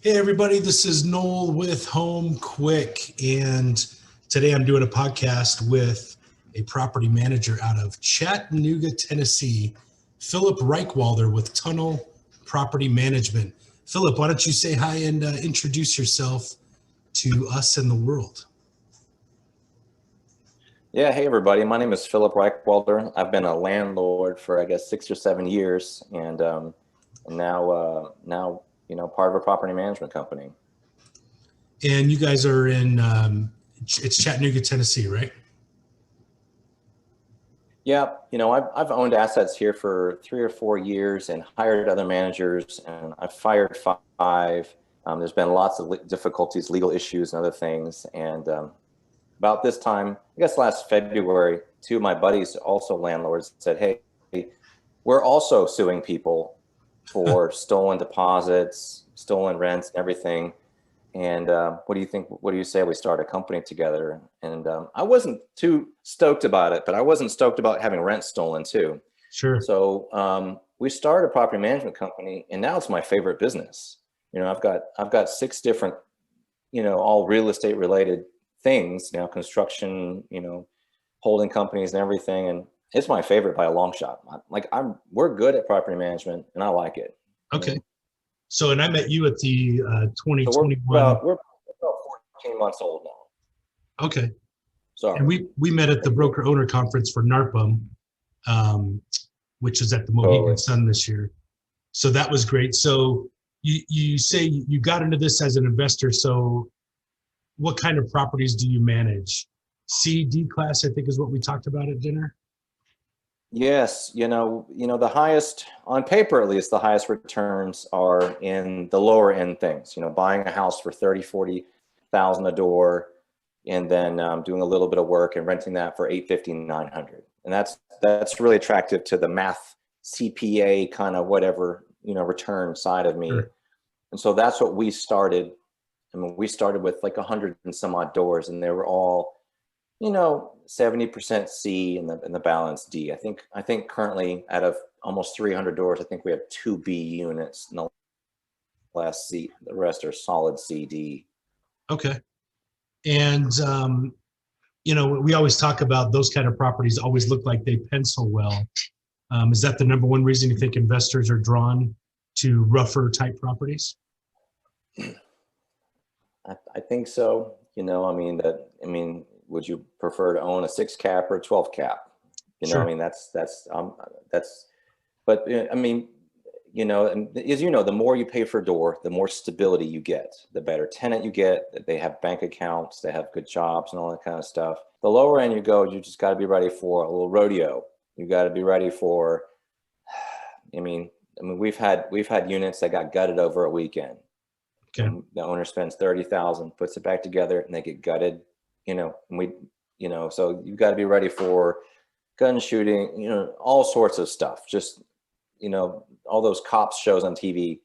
Hey everybody, this is Noel with HomeQwik, and today I'm doing a podcast with a property manager out of Chattanooga, Tennessee, Philip Rykwalder with Tunnel Property Management. Philip, why don't you say hi and introduce yourself to us and the world? Yeah, hey everybody. My name is Philip Rykwalder. I've been a landlord for I guess 6 or 7 years, and now part of a property management company. And you guys are in it's Chattanooga, Tennessee, right? Yeah, I've owned assets here for 3 or 4 years and hired other managers, and I've fired five. There's been lots of difficulties, legal issues, and other things. And about this time, I guess last February, two of my buddies, also landlords, said, "Hey, we're also suing people for stolen deposits, stolen rents, everything. And what do you think? What do you say we start a company together?" And I wasn't too stoked about it, but I wasn't stoked about having rent stolen too. Sure. So we started a property management company, and now it's my favorite business. I've got six different, all real estate related things, construction, holding companies and everything. And it's my favorite by a long shot. We're good at property management, and I like it. Okay. So, and I met you at the So 2021. we're about 14 months old now. Okay. Sorry. And we met at the broker owner conference for NARPM, which is at the Mohegan Sun this year. So that was great. So you say you got into this as an investor. So what kind of properties do you manage? C, D class, I think is what we talked about at dinner. Yes, the highest, on paper at least, the highest returns are in the lower end things, buying a house for 30, 40,000 a door, and then doing a little bit of work and renting that for 850, 900. And that's really attractive to the math CPA kind of whatever, return side of me. Sure. And so that's what we started. I mean, we started with like 100 and some odd doors, and they were all 70% C and the balance D. I think currently out of almost 300 doors, I think we have 2 B units in the last C. The rest are solid C, D. Okay. And, we always talk about those kind of properties always look like they pencil well. Is that the number one reason you think investors are drawn to rougher type properties? I think so. Would you prefer to own a 6 cap or a 12 cap? Sure. I mean, but I mean, and as you know, the more you pay for a door, the more stability you get, the better tenant you get. They have bank accounts, they have good jobs and all that kind of stuff. The lower end you go, you just got to be ready for a little rodeo. You got to be ready for, we've had units that got gutted over a weekend. Okay. The owner spends 30,000, puts it back together, and they get gutted. So you've got to be ready for gun shooting, all sorts of stuff. Just, all those cops shows on TV,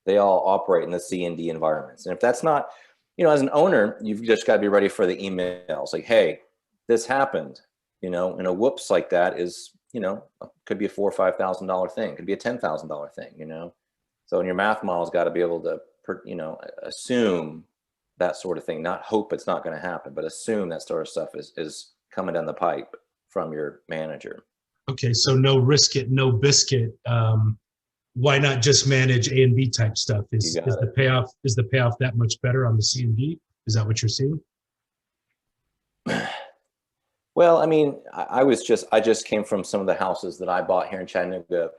they all operate in the C and D environments. And if that's not, as an owner, you've just got to be ready for the emails like, hey, this happened, and a whoops like that is, could be a $4,000 or $5,000 thing, could be a $10,000 thing, So in your math model's got to be able to, assume that sort of thing, not hope it's not going to happen, but assume that sort of stuff is coming down the pipe from your manager. Okay, so no risk it, no biscuit. Why not just manage A and B type stuff? Is the payoff that much better on the C and D? Is that what you're seeing? Well, I just came from some of the houses that I bought here in Chattanooga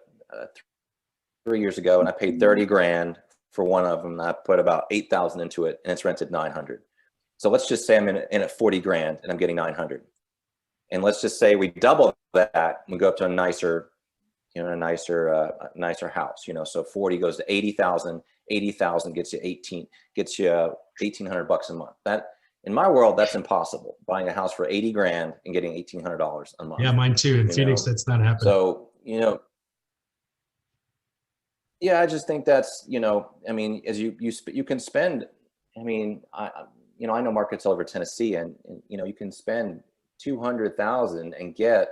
3 years ago, and I paid 30 grand for one of them. I put about 8,000 into it, and it's rented 900. So let's just say I'm in at 40 grand and I'm getting 900. And let's just say we double that, we go up to a nicer house, so 40 goes to 80,000, 80,000 gets you 1,800 bucks a month. That, in my world, that's impossible. Buying a house for 80 grand and getting $1,800 a month. Yeah, mine too. In Phoenix, that's not happening. So, yeah, I just think that's, as you can spend, I know markets all over Tennessee, and you can spend 200,000 and get,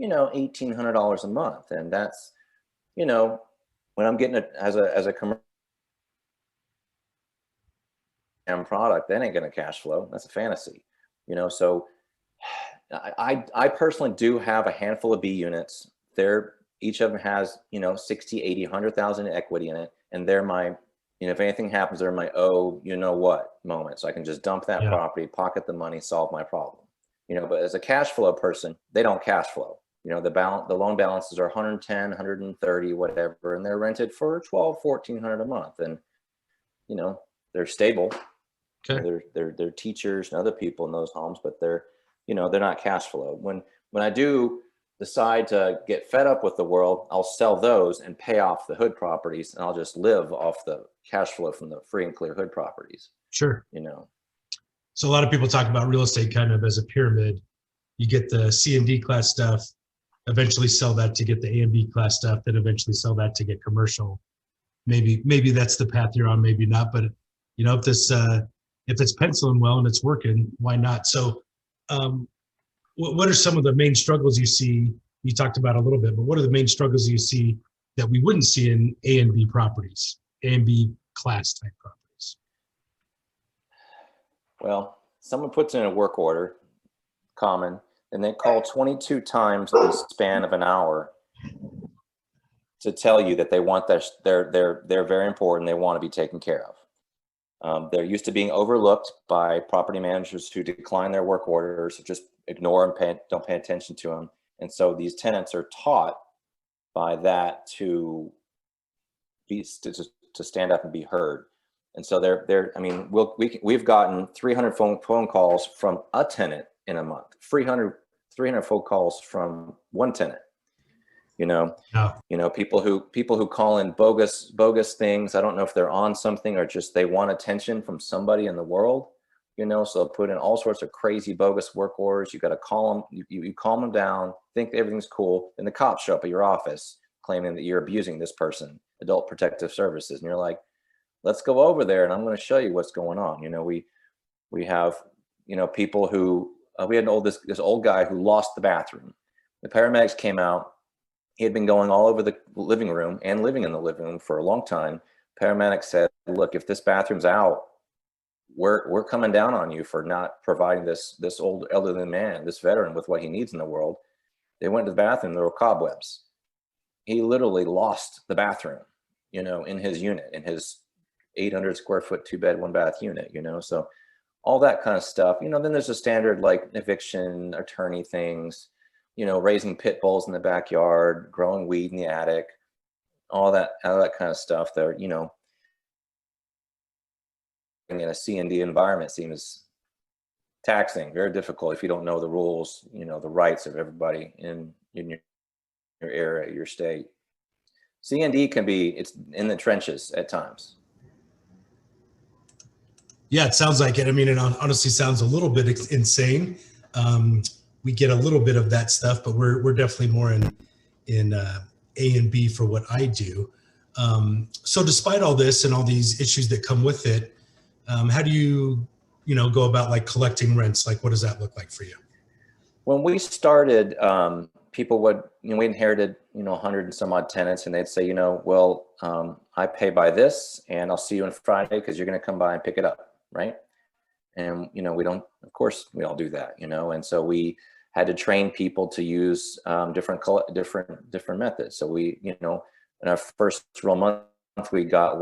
$1,800 a month. And that's, when I'm getting it as a commercial product, that ain't going to cash flow. That's a fantasy, so I personally do have a handful of B units. Each of them has, 60, 80, 100,000 equity in it. And they're my, if anything happens, they're my, what moment. So I can just dump that property, pocket the money, solve my problem, but as a cash flow person, they don't cash flow. The loan balances are 110, 130, whatever, and they're rented for 12, 1,400 a month. And, they're stable. Okay. They're teachers and other people in those homes, but they're not cash flow. When I do decide to get fed up with the world, I'll sell those and pay off the hood properties, and I'll just live off the cash flow from the free and clear hood properties. Sure. So a lot of people talk about real estate kind of as a pyramid. You get the C and D class stuff, eventually sell that to get the A and B class stuff, then eventually sell that to get commercial. Maybe that's the path you're on, maybe not, but if it's penciling well and it's working, why not? So what are some of the main struggles you see? You talked about a little bit, but what are the main struggles you see that we wouldn't see in A and B properties, A and B class type properties? Well, someone puts in a work order, common, and they call 22 times in the span of an hour to tell you that they want they're very important. They want to be taken care of. They're used to being overlooked by property managers who decline their work orders, just ignore them, don't pay attention to them. And so these tenants are taught by that to stand up and be heard. And so we've gotten 300 phone calls from a tenant in a month, 300 phone calls from one tenant. People who call in bogus things. I don't know if they're on something or just they want attention from somebody in the world, so they'll put in all sorts of crazy bogus work orders. You got to call them, you calm them down, think everything's cool. Then the cops show up at your office claiming that you're abusing this person, Adult Protective Services. And you're like, let's go over there and I'm going to show you what's going on. We have, people who, we had this old guy who lost the bathroom. The paramedics came out. He had been going all over the living room and living in the living room for a long time. Paramedics said, look, if this bathroom's out, we're coming down on you for not providing this old elderly man, this veteran, with what he needs in the world. They went to the bathroom, there were cobwebs. He literally lost the bathroom, in his unit, in his 800 square foot, 2-bed, 1-bath unit, so all that kind of stuff. Then there's a standard like eviction attorney things, raising pit bulls in the backyard, growing weed in the attic, all that kind of stuff there, in a C&D environment seems taxing, very difficult if you don't know the rules, the rights of everybody in your area, your state. C&D it's in the trenches at times. Yeah, it sounds like it. I mean, it honestly sounds a little bit insane. We get a little bit of that stuff, but we're definitely more in A and B for what I do. So despite all this and all these issues that come with it, how do you go about like collecting rents? Like, what does that look like for you? When we started, people would, we inherited, 100 and some odd tenants, and they'd say, I pay by this and I'll see you on Friday because you're going to come by and pick it up. Right. And, we don't, of course we all do that, and so we had to train people to use different methods. So we, in our first real month, we got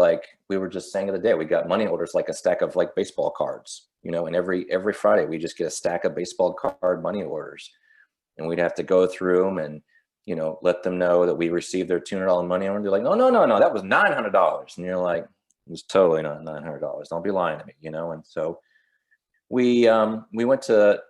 we were just saying the other day, we got money orders, like a stack of like baseball cards, and every Friday we just get a stack of baseball card money orders, and we'd have to go through them and, let them know that we received their $200 money order. They're like, no, that was $900. And you're like, it was totally not $900. Don't be lying to me, And so we went to,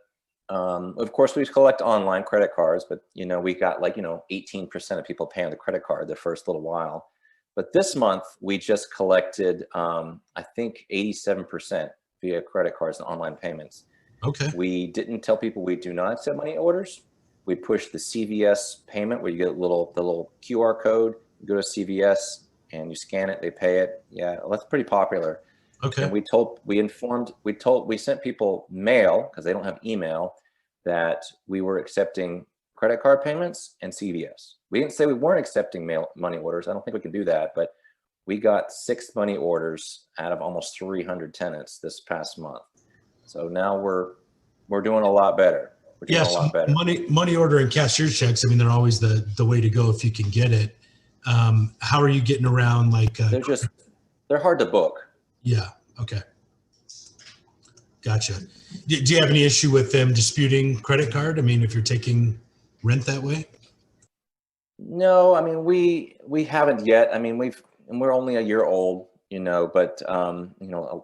of course, we collect online credit cards, but, we got 18% of people pay on the credit card the first little while. But this month we just collected, I think 87% via credit cards and online payments. Okay. We didn't tell people we do not accept money orders. We pushed the CVS payment where you get the little QR code, you go to CVS and you scan it, they pay it. Yeah, that's pretty popular. Okay. And we sent people mail, because they don't have email, that we were accepting credit card payments and CVS. We didn't say we weren't accepting money orders. I don't think we can do that, but We got 6 money orders out of almost 300 tenants this past month. So now we're doing a lot better. We're doing a lot better. Money order and cashier checks, I mean, they're always the way to go if you can get it. How are you getting around they're hard to book. Yeah. Okay. Gotcha. Do you have any issue with them disputing credit card? I mean, if you're taking rent that way? No, I mean, we haven't yet. I mean, we're only a year old, but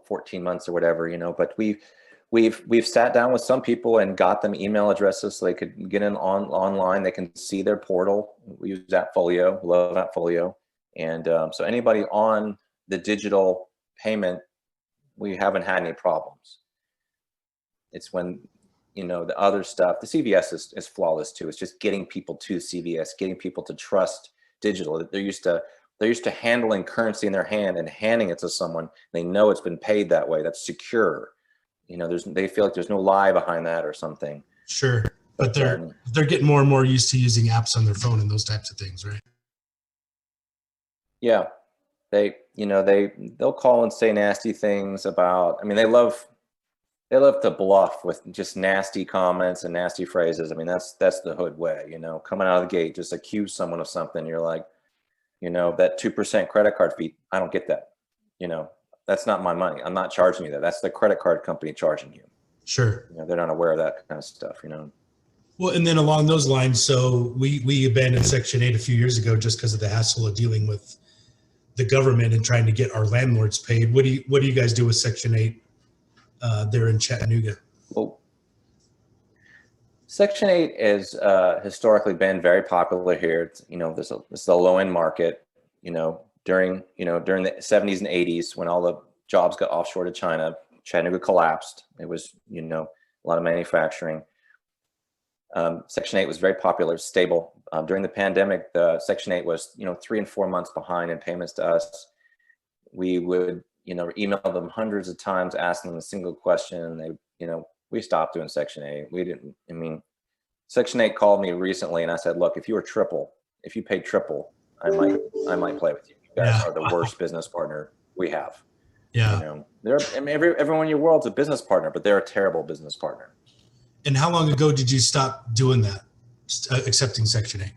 14 months or whatever, but we've sat down with some people and got them email addresses so they could get in online. They can see their portal. We use Appfolio, love Appfolio. And so anybody on the digital payment, we haven't had any problems. It's when, the other stuff, the CVS is flawless too. It's just getting people to CVS, getting people to trust digital. They're used to handling currency in their hand and handing it to someone. They know it's been paid that way. That's secure. They feel like there's no lie behind that or something. Sure. But they're getting more and more used to using apps on their phone and those types of things, right? Yeah. They'll call and say nasty things about, I mean, they love to bluff with just nasty comments and nasty phrases. I mean, that's the hood way, coming out of the gate, just accuse someone of something. You're like, that 2% credit card fee, I don't get that. That's not my money. I'm not charging you that. That's the credit card company charging you. Sure. They're not aware of that kind of stuff, Well, and then along those lines, so we abandoned Section 8 a few years ago just because of the hassle of dealing with the government and trying to get our landlords paid. What do you guys do with Section 8 there in Chattanooga? Well, Section 8 has historically been very popular here. This is a low-end market. During the 70s and 80s, when all the jobs got offshore to China, Chattanooga collapsed. It was, a lot of manufacturing. Section 8 was very popular, stable. During the pandemic, the Section 8 was, 3 and 4 months behind in payments to us. We would, email them hundreds of times, asking them a single question. They, we stopped doing Section 8. Section 8 called me recently and I said, look, if you paid triple, I might play with you. You guys are the worst business partner we have. Yeah. Everyone in your world's a business partner, but they're a terrible business partner. And how long ago did you stop doing that, accepting Section 8?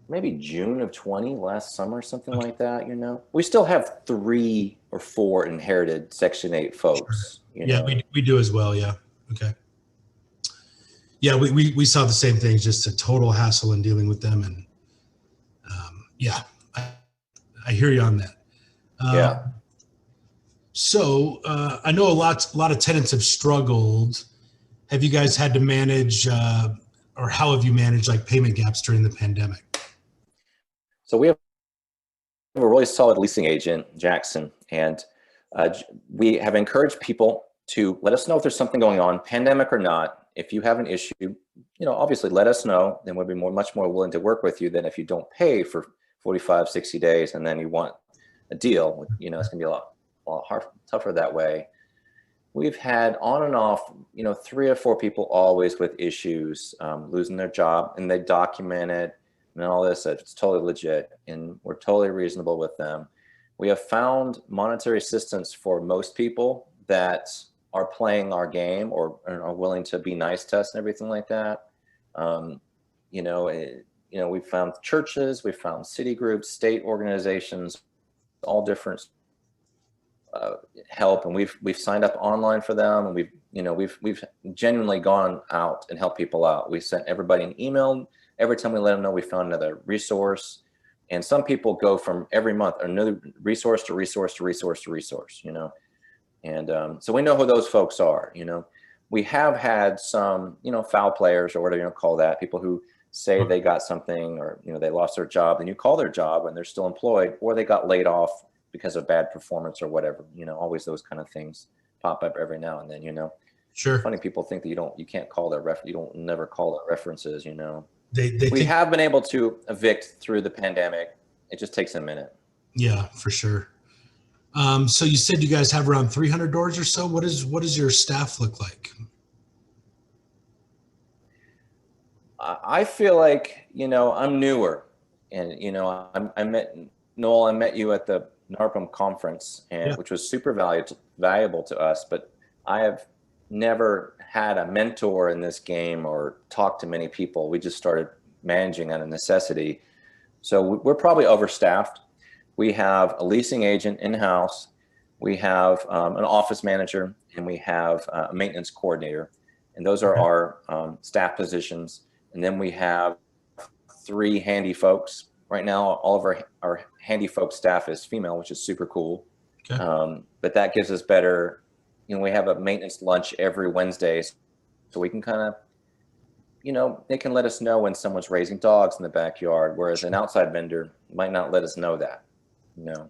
Maybe June of 20, last summer, something like that, We still have 3 or 4 inherited Section 8 folks. Sure. Yeah, we do as well, yeah. Okay. Yeah, we saw the same things, just a total hassle in dealing with them. And I hear you on that. Yeah. So I know a lot of tenants have struggled. Have you guys had to manage, or how have you managed payment gaps during the pandemic? So we have a really solid leasing agent, Jackson, and we have encouraged people to let us know if there's something going on, pandemic or not. If you have an issue, obviously let us know, then we'll be much more willing to work with you than if you don't pay for 45, 60 days and then you want a deal. It's gonna be a lot tougher that way. We've had on and off, 3 or 4 people always with issues, losing their job, and they document it and all this. It's totally legit, and we're totally reasonable with them. We have found monetary assistance for most people that are playing our game or are willing to be nice to us and everything like that. We've found churches, we've found city groups, state organizations, all different help, and we've signed up online for them, and we've genuinely gone out and helped people out. We sent everybody an email every time we let them know we found another resource, and some people go from every month another resource to resource to resource to resource, and so we know who those folks are. We have had some foul players or whatever you call that, people who say they got something, or they lost their job, and you call their job and they're still employed, or they got laid off because of bad performance or whatever. Always those kind of things pop up every now and then. Sure. Funny, people think that you can't call their you don't never call their references. We have been able to evict through the pandemic. It just takes a minute. Yeah, for sure. So you said you guys have around 300 doors or so. What does your staff look like? I feel like, I'm newer, and, Noel, I met you at the NARPM conference, and which was super valuable to us, but I have never had a mentor in this game or talked to many people. We just started managing out of necessity. So we're probably overstaffed. We have a leasing agent in-house. We have an office manager, and we have a maintenance coordinator. And those are our staff positions. And then we have 3 handy folks. Right now, all of our handy folk staff is female, which is super cool. Okay. But that gives us better, we have a maintenance lunch every Wednesday, so we can kind of, they can let us know when someone's raising dogs in the backyard, whereas an outside vendor might not let us know that, so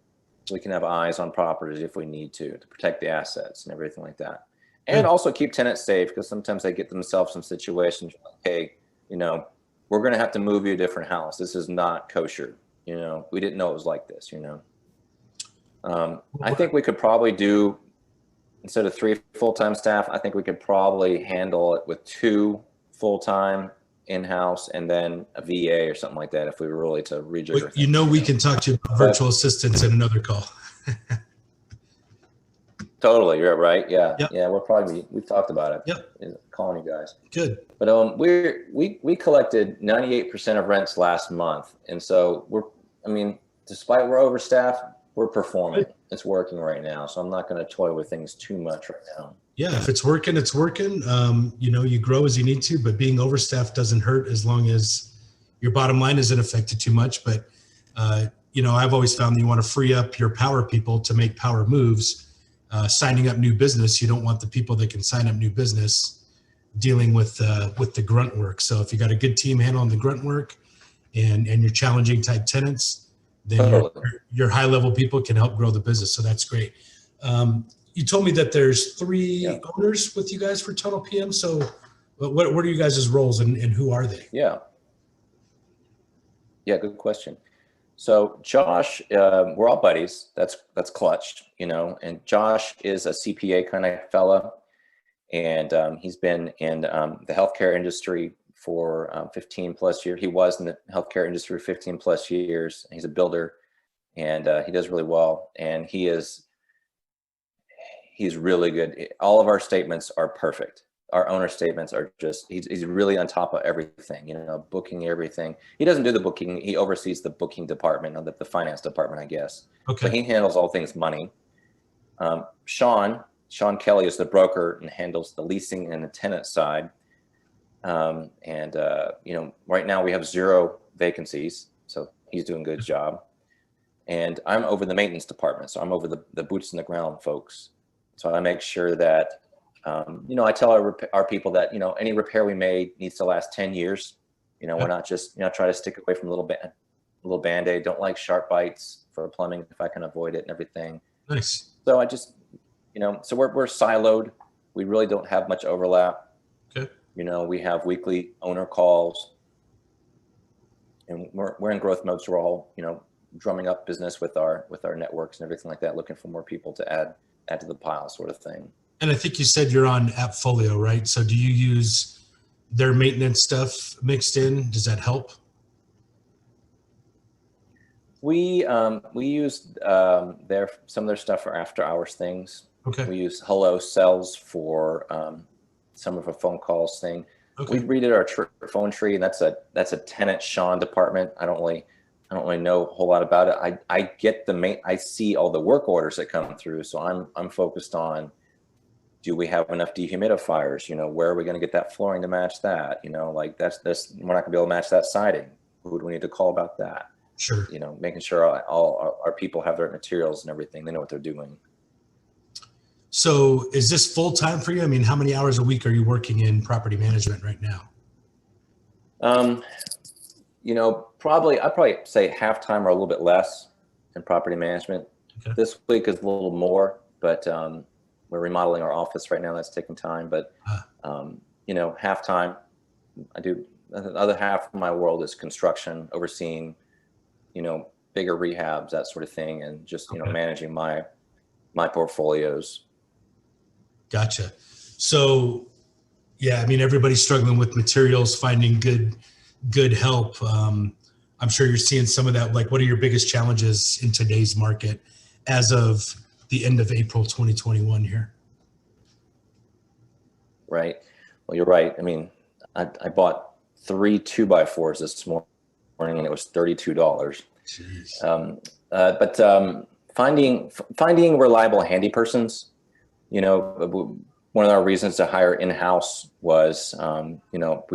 we can have eyes on properties if we need to protect the assets and everything like that. And also keep tenants safe, because sometimes they get themselves in situations like, hey, we're going to have to move you to a different house. This is not kosher. We didn't know it was like this, I think we could probably do, instead of 3 full-time staff, I think we could probably handle it with 2 full-time in-house and then a VA or something like that if we were really to rejigger things. We can talk to you about virtual assistants in another call. Totally, you're right. Yeah, yep. Yeah. We've talked about it. Yep. Calling you guys. Good. But we collected 98% of rents last month, and so despite we're overstaffed, we're performing. Right. It's working right now, so I'm not going to toy with things too much right now. Yeah, if it's working, it's working. You grow as you need to, but being overstaffed doesn't hurt as long as your bottom line isn't affected too much. But I've always found that you want to free up your power people to make power moves. Signing up new business, you don't want the people that can sign up new business dealing with the grunt work. So if you got a good team handling the grunt work and your challenging type tenants, then your high level people can help grow the business. So that's great. You told me that there's 3 owners with you guys for Tunnel PM. So what are you guys' roles and who are they? Yeah, good question. So Josh, we're all buddies. That's clutch, and Josh is a CPA kind of fella, and he's been in the healthcare industry for 15 plus years. He was in the healthcare industry for 15 plus years. He's a builder, and he does really well. And he's really good. All of our statements are perfect. Our owner statements are just, he's really on top of everything, booking everything. He doesn't do the booking. He oversees the booking department, or the finance department, I guess. Okay. But he handles all things money. Sean Kelly is the broker and handles the leasing and the tenant side. Right now we have 0 vacancies. So he's doing a good job. And I'm over the maintenance department. So I'm over the boots on the ground folks. So I make sure that, I tell our people that, any repair we made needs to last 10 years. We're not just, try to stick away from a little Band-Aid. Don't like sharp bites for plumbing if I can avoid it and everything. Nice. So I just, so we're siloed. We really don't have much overlap. Okay. We have weekly owner calls, and we're in growth mode. So we're all, drumming up business with our networks and everything like that, looking for more people to add to the pile, sort of thing. And I think you said you're on Appfolio, right? So do you use their maintenance stuff mixed in? Does that help? We use some of their stuff for after hours things. Okay. We use Hello Cells for some of our phone calls thing. Okay. We redid our phone tree, and that's a tenant Sean department. I don't really know a whole lot about it. I get I see all the work orders that come through, so I'm focused on, do we have enough dehumidifiers? Where are we going to get that flooring to match that? That's we're not going to be able to match that siding. Who do we need to call about that? Sure. Making sure all our people have their materials and everything. They know what they're doing. So is this full time for you? I mean, how many hours a week are you working in property management right now? I'd probably say half-time or a little bit less in property management. Okay. This week is a little more, but we're remodeling our office right now. That's taking time, but half-time. I do. The other half of my world is construction, overseeing, bigger rehabs, that sort of thing, and just managing my portfolios. Gotcha. So, yeah, I mean, everybody's struggling with materials, finding good help. I'm sure you're seeing some of that. Like, what are your biggest challenges in today's market as of the end of April 2021 here? Right. Well, you're right. I mean, I bought 3 2x4s this morning and it was $32. Jeez. But finding reliable handy persons, you know, one of our reasons to hire in-house was, you know,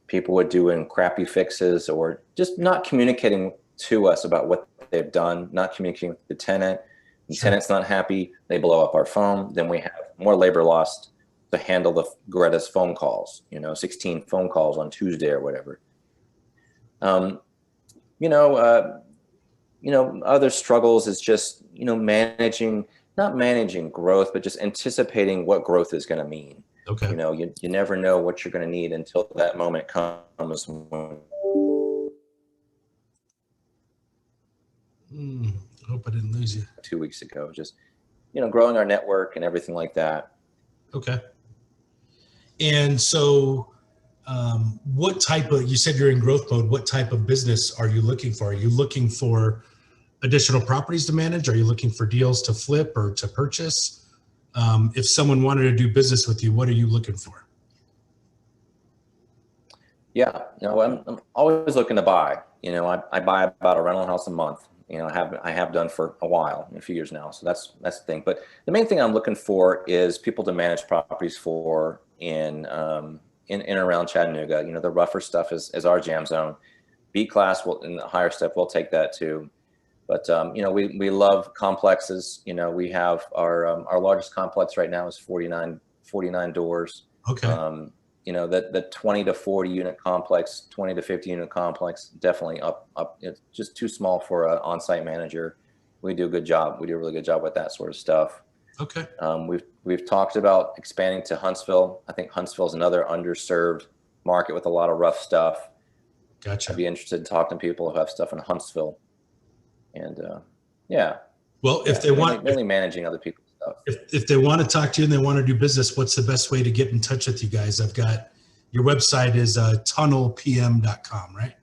people would do in crappy fixes or just not communicating to us about what they've done, not communicating with the tenant. The tenant's not happy, they blow up our phone, then we have more labor lost to handle the Greta's phone calls, you know, 16 phone calls on Tuesday or whatever. Other struggles is just, you know, not managing growth, but just anticipating what growth is going to mean. Okay. You know, you never know what you're going to need until that moment comes. Hope I didn't lose you. 2 weeks ago, just, you know, growing our network and everything like that. Okay. And so what type of, you said you're in growth mode, what type of business are you looking for? Are you looking for additional properties to manage? Are you looking for deals to flip or to purchase? If someone wanted to do business with you, what are you looking for? Yeah, you know, I'm always looking to buy. You know, I buy about a rental house a month. You know, I have done for a while, a few years now. So that's the thing. But the main thing I'm looking for is people to manage properties for in and around Chattanooga. You know, the rougher stuff is our jam zone. B class will, and the higher stuff, we'll take that too. But you know, we love complexes. You know, we have our largest complex right now is 49 doors. Okay. You know, the 20 to 40 unit complex, 20 to 50 unit complex, definitely up. It's just too small for an on-site manager. We do a good job. We do a really good job with that sort of stuff. Okay. We've talked about expanding to Huntsville. I think Huntsville is another underserved market with a lot of rough stuff. Gotcha. I'd be interested in talking to people who have stuff in Huntsville. And yeah. Well, if they want, mainly managing other people's stuff. If they want to talk to you and they want to do business, what's the best way to get in touch with you guys? I've got, your website is tunnelpm.com, right?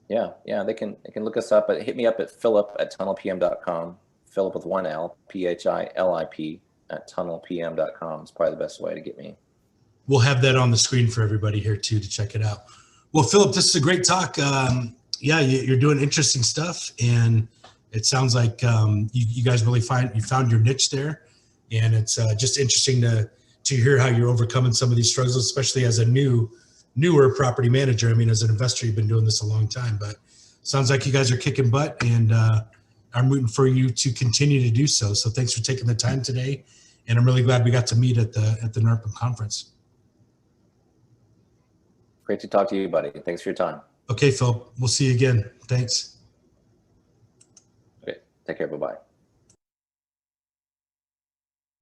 Yeah. They can look us up, but hit me up at philip@tunnelpm.com. Philip with 1 L, PHILIP @tunnelpm.com is probably the best way to get me. We'll have that on the screen for everybody here too to check it out. Well, Philip, this is a great talk. Yeah, you're doing interesting stuff, and it sounds like you guys really found your niche there, and it's just interesting to hear how you're overcoming some of these struggles, especially as a newer property manager. I mean, as an investor, you've been doing this a long time, but sounds like you guys are kicking butt, and I'm rooting for you to continue to do so. So thanks for taking the time today, and I'm really glad we got to meet at the NARPM conference. Great to talk to you, buddy. Thanks for your time. Okay, Phil, we'll see you again. Thanks. Okay, take care. Bye-bye.